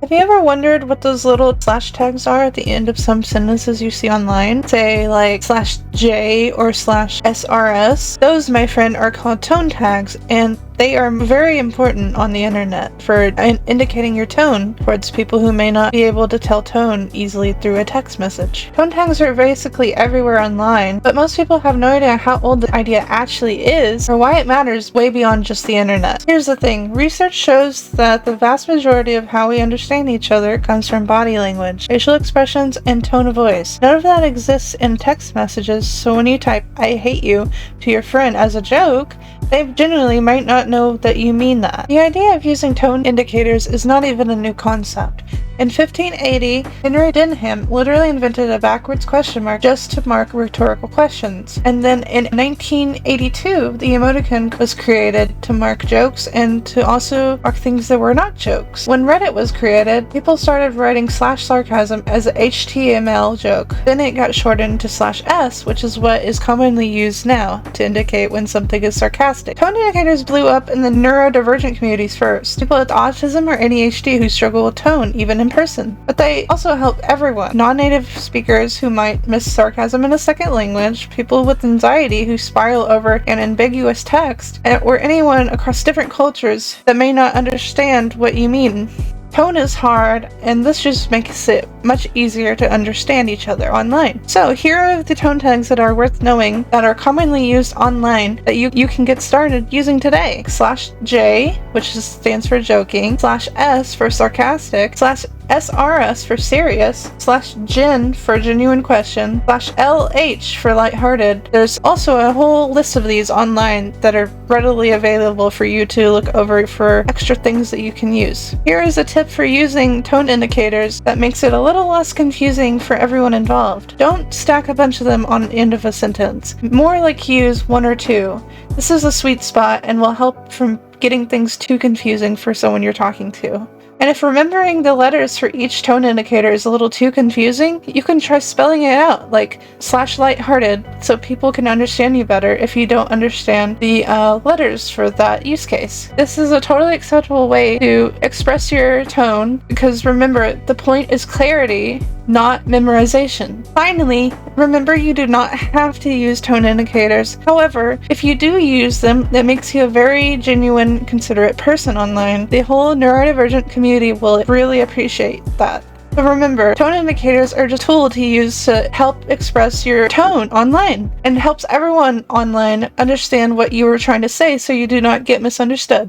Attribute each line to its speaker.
Speaker 1: Have you ever wondered what those little slash tags are at the end of some sentences you see online? Say like slash J or slash SRS? Those, my friend, are called tone tags, and they are very important on the internet for indicating your tone towards people who may not be able to tell tone easily through a text message. Tone tags are basically everywhere online, but most people have no idea how old the idea actually is or why it matters way beyond just the internet. Here's the thing, research shows that the vast majority of how we understand each other comes from body language, facial expressions, and tone of voice. None of that exists in text messages, so when you type "I hate you" to your friend as a joke, they genuinely might not know that you mean that. The idea of using tone indicators is not even a new concept. In 1580, Henry Denham literally invented a backwards question mark just to mark rhetorical questions. And then in 1982, the emoticon was created to mark jokes and to also mark things that were not jokes. When Reddit was created, people started writing slash sarcasm as a HTML joke. Then it got shortened to slash S, which is what is commonly used now to indicate when something is sarcastic. Tone indicators blew up in the neurodivergent communities first. People with autism or ADHD who struggle with tone, even in person. But they also help everyone. Non-native speakers who might miss sarcasm in a second language, people with anxiety who spiral over an ambiguous text, or anyone across different cultures that may not understand what you mean. Tone is hard, and this just makes it much easier to understand each other online. So here are the tone tags that are worth knowing that are commonly used online that you can get started using today. Slash J, which stands for joking, slash S for sarcastic, slash SRS for serious, slash gen for genuine question, slash LH for lighthearted. There's also a whole list of these online that are readily available for you to look over for extra things that you can use. Here is a tip for using tone indicators that makes it a little less confusing for everyone involved. Don't stack a bunch of them on the end of a sentence. More like use one or two. This is a sweet spot and will help from getting things too confusing for someone you're talking to. And if remembering the letters for each tone indicator is a little too confusing, you can try spelling it out, like slash lighthearted, so people can understand you better if you don't understand the letters for that use case. This is a totally acceptable way to express your tone, because remember, the point is clarity, not memorization. Finally, remember you do not have to use tone indicators. However, if you do use them, that makes you a very genuine, considerate person online. The whole neurodivergent community will really appreciate that. But remember, tone indicators are just a tool to use to help express your tone online and helps everyone online understand what you were trying to say so you do not get misunderstood.